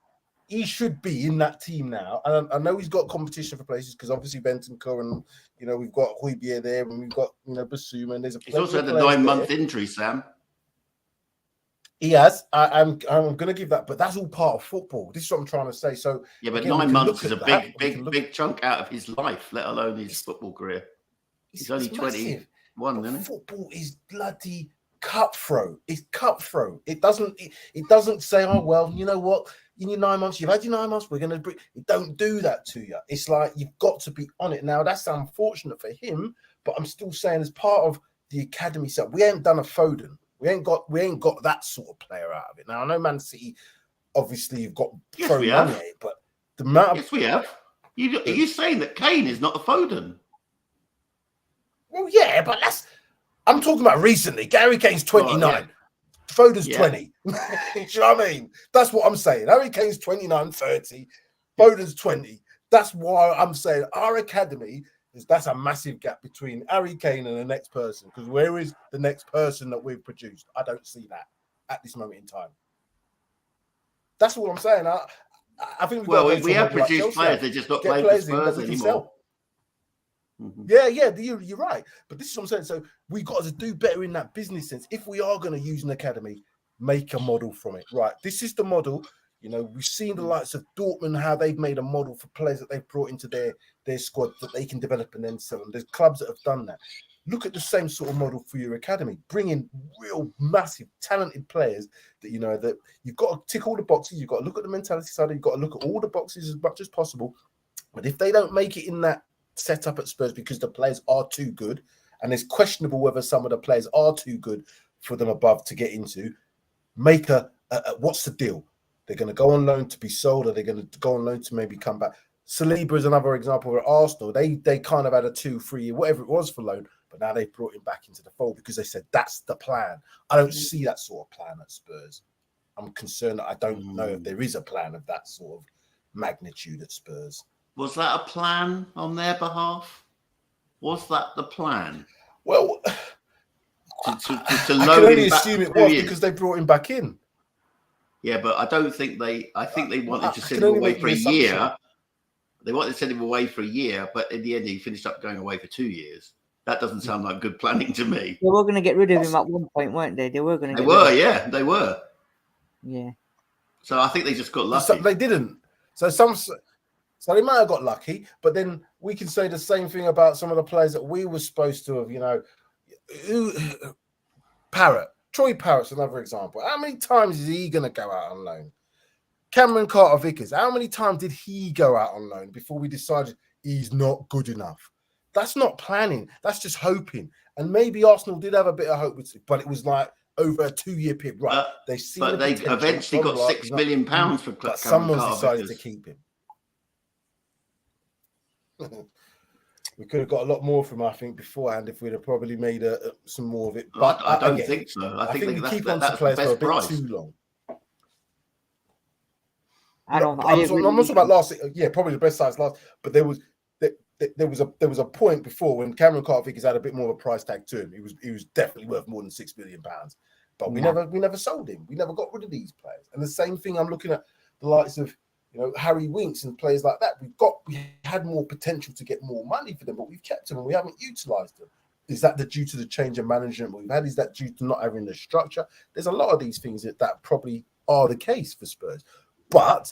he should be in that team now. And I know he's got competition for places because obviously Bentancur and we've got Højbjerg there and we've got Basuma and there's a. He's also had a 9-month injury, Sam. He has. I'm going to give that, but that's all part of football. This is what I'm trying to say. So yeah, but again, we 9 can months look is a at that. big chunk out of his life, let alone his football career. He's only 21, but isn't he? football is bloody cutthroat. It's cutthroat. It doesn't say, oh well, you know what? In your 9 months, you've had your 9 months. We're going to bring. It don't do that to you. It's like you've got to be on it. Now that's unfortunate for him, but I'm still saying as part of the academy stuff, we ain't done a Foden. We ain't got that sort of player out of it. Now I know Man City, obviously you've got thrown money at it, but the amount of yes, we have. Are you saying that Kane is not a Foden? Well, yeah, but I'm talking about recently. Gary Kane's 29. Well, yeah. Foden's 20. Do you know what I mean? That's what I'm saying. Harry Kane's 29, 30. Foden's 20. That's why I'm saying our academy that's a massive gap between Harry Kane and the next person. Because where is the next person that we've produced? I don't see that at this moment in time. That's what I'm saying. I think we have produced players. They're just not playing for Spurs anymore. Mm-hmm. Yeah, you're right. But this is what I'm saying. So we've got to do better in that business sense. If we are going to use an academy, make a model from it. Right. This is the model. You know, we've seen the likes of Dortmund, how they've made a model for players that they've brought into their squad that they can develop and then sell them. There's clubs that have done that. Look at the same sort of model for your academy. Bring in real massive, talented players that, you know, that you've got to tick all the boxes. You've got to look at the mentality side. You've got to look at all the boxes as much as possible. But if they don't make it in that set up at Spurs because the players are too good, and it's questionable whether some of the players are too good for them above to get into, make a what's the deal? They're going to go on loan to be sold, or they're going to go on loan to maybe come back. Saliba is another example where Arsenal, they kind of had a 2-3 year, whatever it was for loan, but now they've brought him back into the fold because they said that's the plan. I don't see that sort of plan at Spurs. I'm concerned that I don't know if there is a plan of that sort of magnitude at Spurs. Was that a plan on their behalf? Was that the plan? Well, to I can only assume it was because they brought him back in. Yeah, but I don't think I think they wanted to send him away for a year. They wanted to send him away for a year, but in the end, he finished up going away for 2 years. That doesn't sound like good planning to me. They were going to get rid of him at one point, weren't they? They were going to. They were. Yeah. So I think they just got lucky. So they didn't. So they might have got lucky, but then we can say the same thing about some of the players that we were supposed to have. You know, Troy Parrott's another example. How many times is he going to go out on loan? Cameron Carter-Vickers, how many times did he go out on loan before we decided he's not good enough? That's not planning. That's just hoping. And maybe Arsenal did have a bit of hope with it, but it was like over a 2 year period. Right. They eventually got £6 million for Cameron but someone's decided to keep him. We could have got a lot more from him, I think, beforehand if we'd have probably made some more of it. But I don't think so. I think we keep on to players for a bit too long. I'm not talking about last. Yeah, probably the best size last. But there was a point before when Cameron Carter-Vickers had a bit more of a price tag to him. He was definitely worth more than £6 million. But we never sold him. We never got rid of these players. And the same thing, I'm looking at the likes of, you know, Harry Winks and players like that. We had more potential to get more money for them, but we've kept them and we haven't utilised them. Is that due to the change of management we've had? Is that due to not having the structure? There's a lot of these things that probably are the case for Spurs. But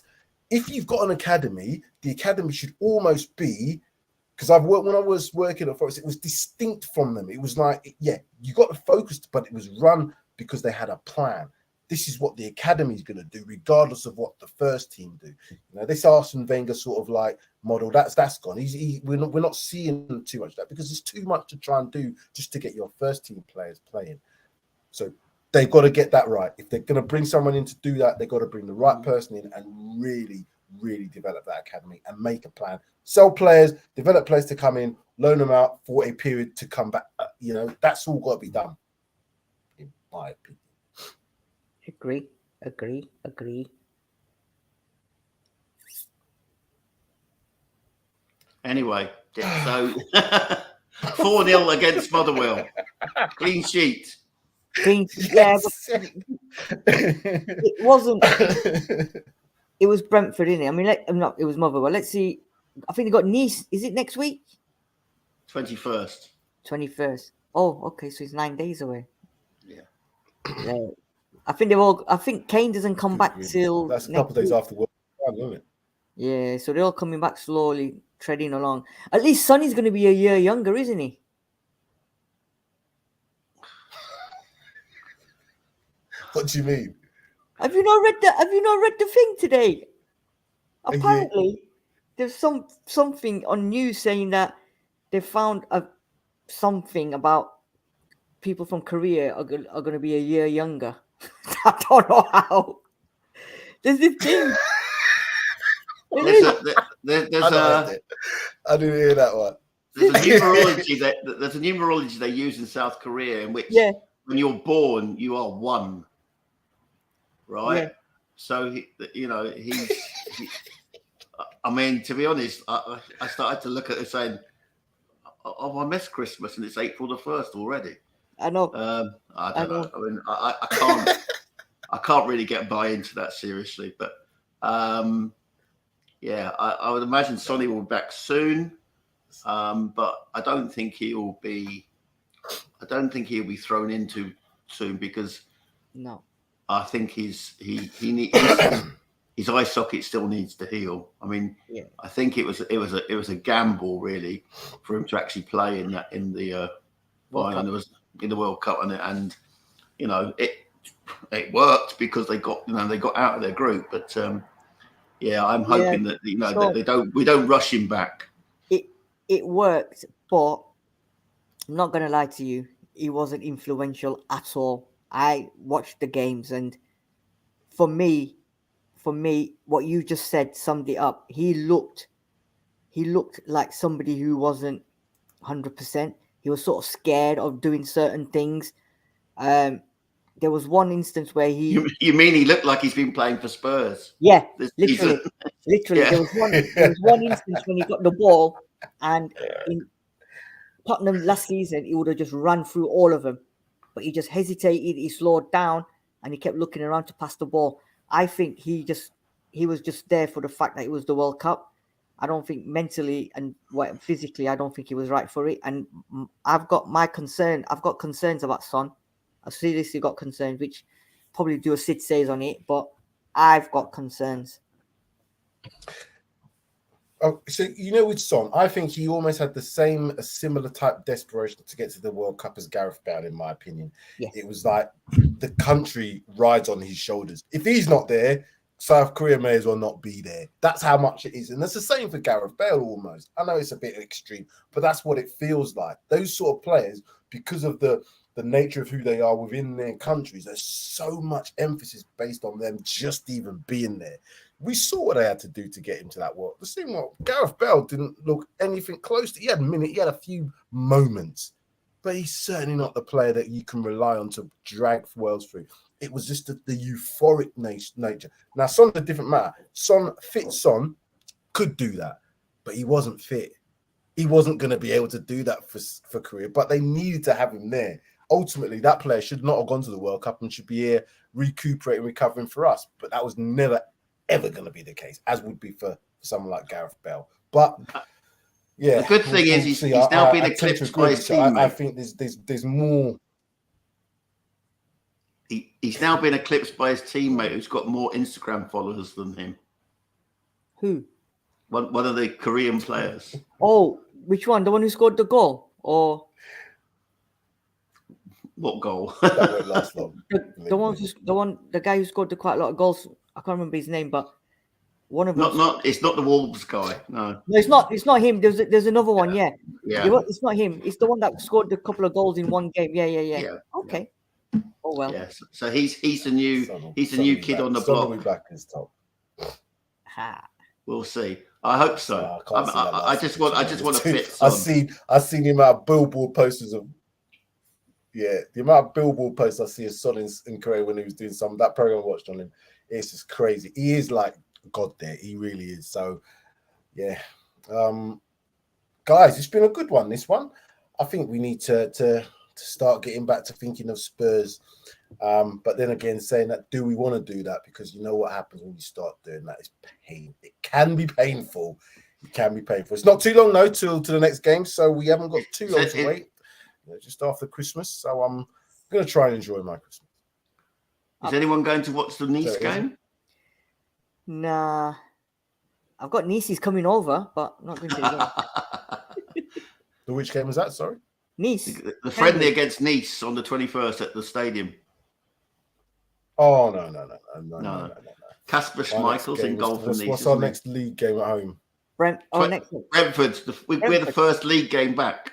if you've got an academy, the academy should almost be, because when I was working at Forest, it was distinct from them. It was like, yeah, you got the focus, but it was run because they had a plan. This is what the academy is going to do, regardless of what the first team do. You know, this Arsene Wenger sort of like model, that's gone. We're not seeing too much of that because there's too much to try and do just to get your first team players playing. So they've got to get that right. If they're going to bring someone in to do that, they've got to bring the right person in and really, really develop that academy and make a plan. Sell players, develop players to come in, loan them out for a period to come back. You know, that's all got to be done, in my opinion. Agree. Anyway, so 4-0 against Motherwell. Clean sheet. Yeah, it wasn't. It was Brentford, isn't it? I mean, it was Motherwell. Let's see. I think they got Nice. Is it next week? 21st. 21st. Oh, okay. So it's 9 days away. Yeah. I think they're all. I think Kane doesn't come back till That's a couple of days after World Cup, isn't it? Yeah, so they're all coming back slowly, treading along. At least Sonny's going to be a year younger, isn't he? What do you mean? Have you not read the thing today? Apparently, there's something on news saying that they found something about people from Korea are going to be a year younger. I don't know how. There's this thing. I didn't hear that one. There's a numerology they use in South Korea in which when you're born, you are one. Right? Yeah. So, I mean, to be honest, I started to look at it saying, I missed Christmas and it's April the 1st already. I know. I don't know. I mean, I can't really get buy into that seriously, but I would imagine Sonny will be back soon. But I don't think he'll be thrown into soon because I think his eye socket still needs to heal. I mean, I think it was a gamble really for him to actually play in the World Cup and it worked because they got out of their group. But I'm hoping that that we don't rush him back. It worked, but I'm not gonna lie to you, he wasn't influential at all. I watched the games, and for me, what you just said summed it up. He looked like somebody who wasn't 100%. He was sort of scared of doing certain things. There was one instance where he... You mean he looked like he's been playing for Spurs? Yeah, literally. Yeah. There was one instance when he got the ball, and in Tottenham last season, he would have just run through all of them. But he just hesitated, he slowed down, and he kept looking around to pass the ball. I think he was just there for the fact that it was the World Cup. I don't think mentally and physically, I don't think he was right for it. And I've got concerns about Son. I've seriously got concerns, which probably do a Sid Says on it, but I've got concerns. Oh, so with Son, I think he almost had a similar type of desperation to get to the World Cup as Gareth Bale, in my opinion. Yes. It was like the country rides on his shoulders. If he's not there, South Korea may as well not be there. That's how much it is. And that's the same for Gareth Bale almost. I know it's a bit extreme, but that's what it feels like. Those sort of players, because of the nature of who they are within their countries, there's so much emphasis based on them just even being there. We saw what they had to do to get him to that world. The same what Gareth Bale didn't look anything close to. He had a few moments, but he's certainly not the player that you can rely on to drag Wales through. It was just the euphoric nature. Now, Son's a different matter. Son could do that, but he wasn't fit. He wasn't going to be able to do that for Korea, but they needed to have him there. Ultimately, that player should not have gone to the World Cup and should be here recuperating, recovering for us. But that was never, ever going to be the case, as would be for someone like Gareth Bale. But yeah, the good thing is he's now been eclipsed by his teammate. I think there's more. He's now been eclipsed by his teammate who's got more Instagram followers than him. Who? One of the Korean players. Oh, which one? The one who scored the goal? Or what goal? That won't last long. The guy who scored quite a lot of goals. I can't remember his name, but one of them. It's not the Wolves guy. No, it's not. It's not him. There's another one. Yeah. It's not him. It's the one that scored a couple of goals in one game. Yeah. Okay. Oh well. Yes. So he's the new kid on the block. Son will be back as top. We'll see. I hope so. I just want to fit. I've seen the amount of billboard posters of. Yeah, the amount of billboard posts I see of Son in Korea when he was doing that program I watched on him, it's just crazy. He is like God there. He really is. So, yeah. Guys, it's been a good one, this one. I think we need to start getting back to thinking of Spurs. But then again, saying that, do we want to do that? Because you know what happens when you start doing that is pain. It can be painful. It's not too long, though, till the next game. So we haven't got too long to wait. Just after Christmas. So I'm going to try and enjoy my Christmas. Is anyone going to watch the Nice So, game? Nah. I've got nieces coming over, but not going to the game. which game was that? Sorry. Nice. The friendly against Nice on the 21st at the stadium. Oh no. Casper Our next Schmeichel's game in goal for what's Nice. our next league game at home? Next one. Brentford. We're the first league game back.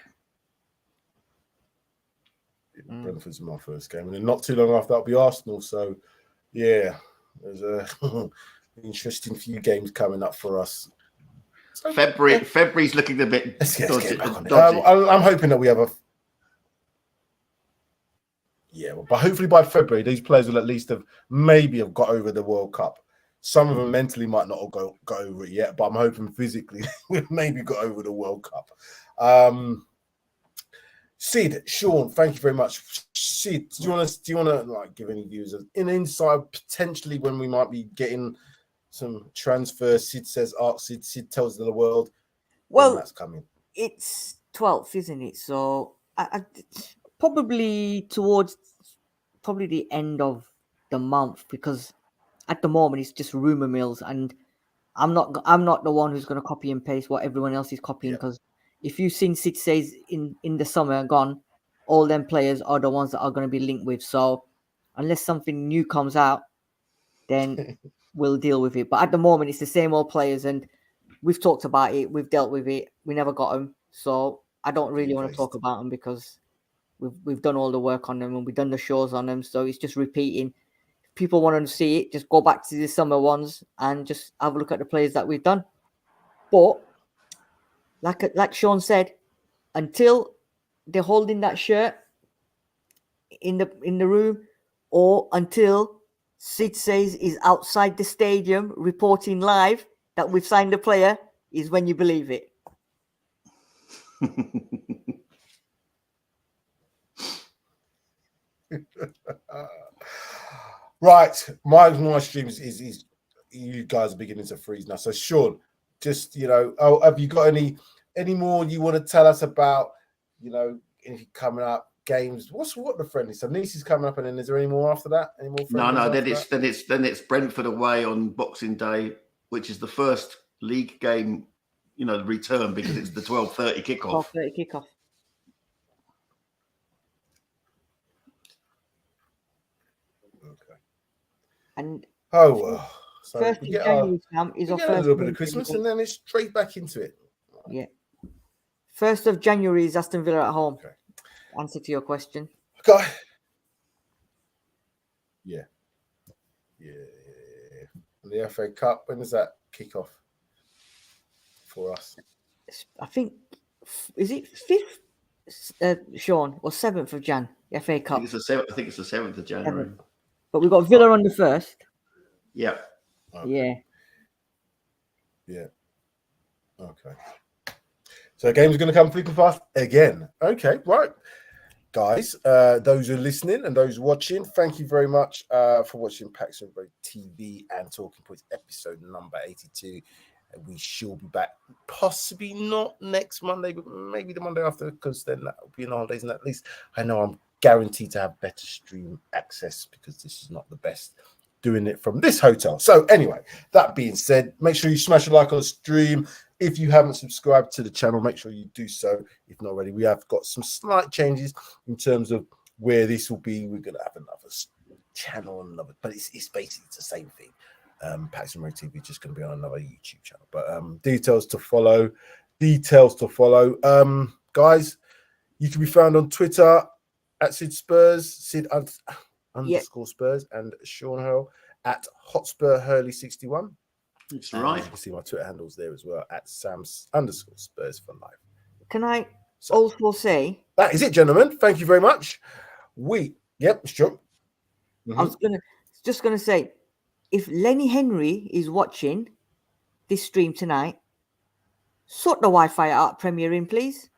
Brentford's my first game, and then not too long after that'll be Arsenal. So, yeah, there's a interesting few games coming up for us. So, February's looking a bit let's get dodgy. back on it. I'm hoping that we have a but hopefully by February these players will at least have got over the World Cup. Some of them mentally might not have got over it yet, but I'm hoping physically we've maybe got over the World Cup. Sid, Sean, thank you very much. Sid, do you want to like give any views of an insight potentially when we might be getting some transfer? Sid says, Sid tells the world. Well, that's coming. It's 12th, isn't it? So I probably towards the end of the month, because at the moment it's just rumor mills, and I'm not the one who's going to copy and paste what everyone else is copying, because if you've seen Sid says in the summer gone, all them players are the ones that are going to be linked with. So unless something new comes out, then we'll deal with it. But at the moment, it's the same old players, and we've talked about it. We've dealt with it. We never got them. So I don't really want to talk about them because we've done all the work on them and we've done the shows on them. So it's just repeating. If people want to see it, just go back to the summer ones and just have a look at the players that we've done. But like Sean said, until they're holding that shirt in the room, or until Sid says is outside the stadium reporting live that we've signed a player, is when you believe it. Right, my streams is you guys are beginning to freeze now. So Sean, just have you got any more you want to tell us about? Anything coming up, games? What the friendly? So Nice is coming up, and then is there any more after that? Any more? No. Then it's Brentford away on Boxing Day, which is the first league game, the return, because it's the 12:30 kickoff. 12:30 kickoff. Okay. And so first we of get January, Sam, is we our get first a little bit of Christmas, and then it's straight back into it. Yeah. 1st of January is Aston Villa at home. Okay. Answer to your question. Okay. Yeah. And the FA Cup, when does that kick off for us? I think, is it 5th, Sean, or 7th of Jan, the FA Cup? I think it's the 7th of January. 7th. But we've got Villa on the 1st. Yeah. Okay. Yeah. Okay. So the game's going to come thick and fast again. Okay, right. Guys, those who are listening and those watching, thank you very much for watching PRTv TV and Talking Points episode number 82. We shall be back, possibly not next Monday, but maybe the Monday after, because then that will be in the holidays. And at least I know I'm guaranteed to have better stream access, because this is not the best doing it from this hotel. So anyway, that being said, make sure you smash a like on the stream. If you haven't subscribed to the channel, make sure you do so. If not already, we have got some slight changes in terms of where this will be. We're going to have another channel, but it's basically the same thing. PRTv is just going to be on another YouTube channel. But details to follow. Guys, you can be found on Twitter at Sid Spurs, Sid _ Spurs, and Sean Hurl at Hotspur Hurley 61. That's right. You can see my Twitter handles there as well at Sams _ Spurs for life. Can I also say that is it, gentlemen? Thank you very much. Sure. I was just gonna say, if Lenny Henry is watching this stream tonight, sort the Wi-Fi out, Premier Inn, please.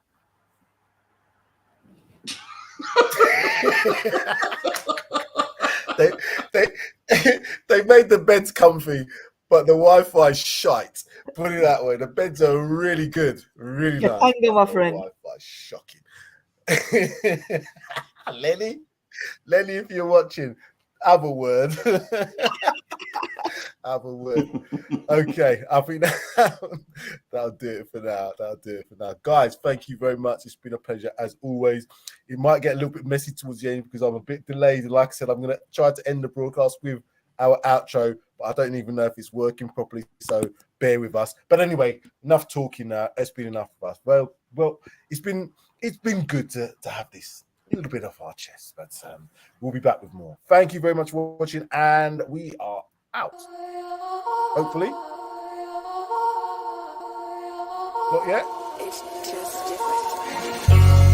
they made the beds comfy, but the Wi-Fi shite. Put it that way. The beds are really good, really nice. Thank you, my friend. Wi-Fi shocking. Lenny, if you're watching, Have a word. Have a word. Okay, I think that'll do it for now. Guys, thank you very much. It's been a pleasure as always. It might get a little bit messy towards the end because I'm a bit delayed. And like I said, I'm going to try to end the broadcast with our outro, but I don't even know if it's working properly. So bear with us. But anyway, enough talking now. It's been enough of us. Well, it's been good to have this a little bit off our chest, but we'll be back with more. Thank you very much for watching, and we are out. Hopefully. Not yet. It's just different.